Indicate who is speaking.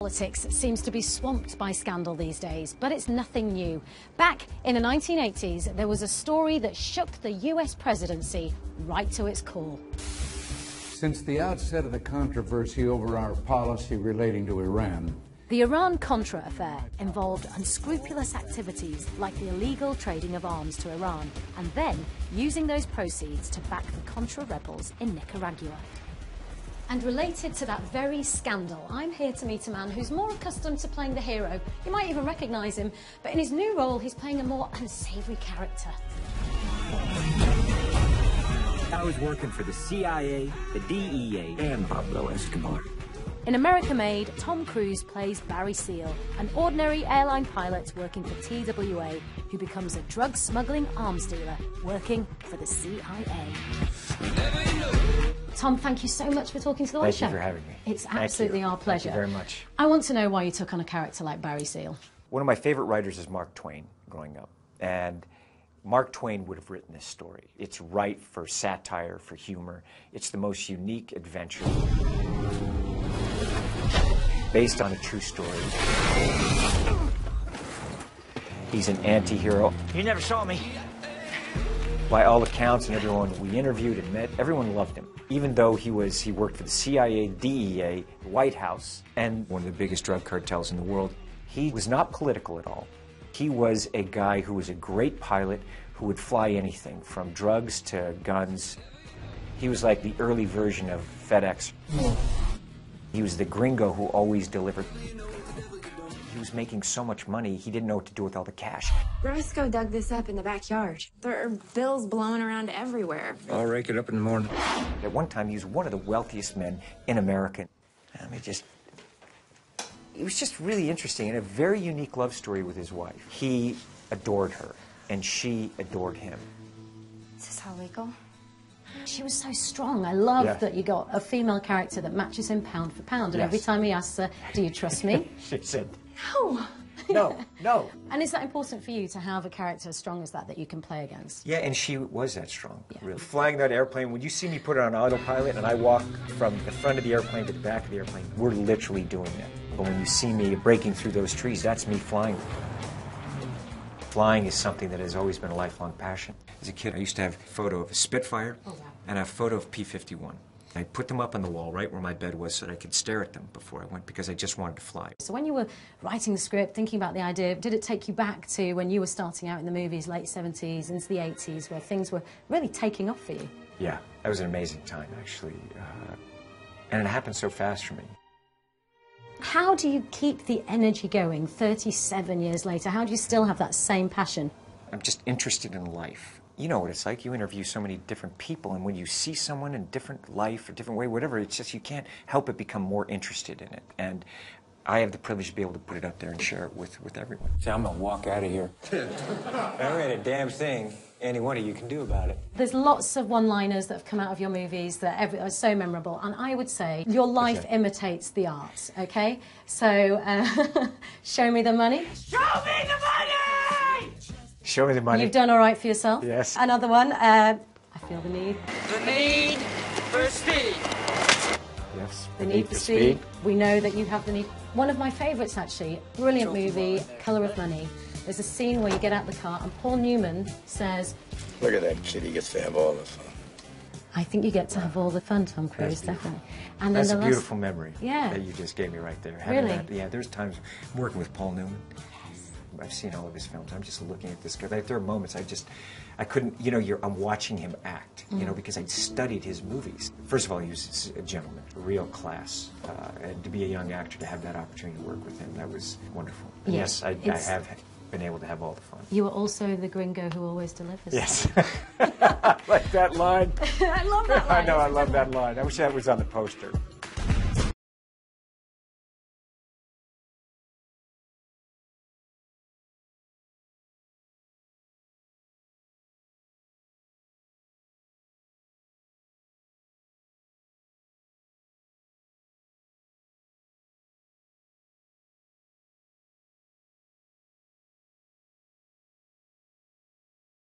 Speaker 1: Politics seems to be swamped by scandal these days, but it's nothing new. Back in the 1980s, there was a story that shook the US presidency right to its core.
Speaker 2: Since the outset of the controversy over our policy relating to Iran,
Speaker 1: the Iran-Contra affair involved unscrupulous activities like the illegal trading of arms to Iran, and then using those proceeds to back the Contra rebels in Nicaragua. And related to that very scandal, I'm here to meet a man who's more accustomed to playing the hero. You might even recognise him, but in his new role, he's playing a more unsavoury character.
Speaker 3: I was working for the CIA, the DEA, and Pablo Escobar.
Speaker 1: In America Made, Tom Cruise plays Barry Seal, an ordinary airline pilot working for TWA, who becomes a drug-smuggling arms dealer working for the CIA. Tom, thank you so much for talking to the White Show.
Speaker 3: Thank you for having me.
Speaker 1: It's absolutely our pleasure.
Speaker 3: Thank you very much.
Speaker 1: I want to know why you took on a character like Barry Seal.
Speaker 3: One of my favorite writers is Mark Twain growing up, and Mark Twain would have written this story. It's ripe for satire, for humor. It's the most unique adventure based on a true story. He's an anti-hero. You never saw me. By all accounts and everyone we interviewed and met, everyone loved him. Even though he worked for the CIA, DEA, the White House, and one of the biggest drug cartels in the world, he was not political at all. He was a guy who was a great pilot who would fly anything, from drugs to guns. He was like the early version of FedEx. He was the gringo who always delivered. He was making so much money, he didn't know what to do with all the cash.
Speaker 4: Roscoe dug this up in the backyard. There are bills blowing around everywhere.
Speaker 3: I'll rake it up in the morning. At one time, he was one of the wealthiest men in America. I mean, it was just really interesting and a very unique love story with his wife. He adored her, and she adored him.
Speaker 4: Is this how we go?
Speaker 1: She was so strong. I love that you got a female character that matches him pound for pound. And every time he asks her, do you trust me?
Speaker 3: She said,
Speaker 4: no.
Speaker 3: No, no.
Speaker 1: And is that important for you to have a character as strong as that you can play against?
Speaker 3: Yeah, and she was that strong, really. Flying that airplane, when you see me put it on autopilot and I walk from the front of the airplane to the back of the airplane, we're literally doing that. But when you see me breaking through those trees, that's me flying. Flying is something that has always been a lifelong passion. As a kid, I used to have a photo of a Spitfire and a photo of P-51. I put them up on the wall right where my bed was so that I could stare at them before I went, because I just wanted to fly.
Speaker 1: So when you were writing the script, thinking about the idea, did it take you back to when you were starting out in the movies, late 70s, into the 80s, where things were really taking off for you?
Speaker 3: Yeah, that was an amazing time, actually. And it happened so fast for me.
Speaker 1: How do you keep the energy going 37 years later? How do you still have that same passion?
Speaker 3: I'm just interested in life. You know what it's like. You interview so many different people, and when you see someone in a different life, a different way, whatever, it's just you can't help but become more interested in it. And I have the privilege to be able to put it up there and share it with everyone. See, I'm gonna walk out of here. There ain't a damn thing any one of you can do about it.
Speaker 1: There's lots of one-liners that have come out of your movies that are so memorable, and I would say your life imitates the art, okay? So, show me the money.
Speaker 3: Show me the money! Show me the money.
Speaker 1: You've done all right for yourself.
Speaker 3: Yes.
Speaker 1: Another one, I feel the need.
Speaker 5: The need for speed.
Speaker 3: Yes.
Speaker 1: The need for speed. We know that you have the need. One of my favourites, actually, brilliant movie, Colour of Money. There's a scene where you get out the car and Paul Newman says,
Speaker 6: "Look at that kid, he gets to have all the fun."
Speaker 1: I think you get to have all the fun, Tom Cruise, definitely. And
Speaker 3: that's
Speaker 1: then
Speaker 3: a beautiful memory
Speaker 1: that
Speaker 3: you just gave me right there.
Speaker 1: Really?
Speaker 3: Yeah, there's times working with Paul Newman. I've seen all of his films. I'm just looking at this guy. There are moments I couldn't, you know, I'm watching him act, you know, because I'd studied his movies. First of all, he was a gentleman, a real class. And to be a young actor, to have that opportunity to work with him, that was wonderful. And yes, I have been able to have all the fun.
Speaker 1: You were also the gringo who always delivers.
Speaker 3: Yes. I like that line.
Speaker 1: I love that line.
Speaker 3: I know, I love that line. I wish that was on the poster.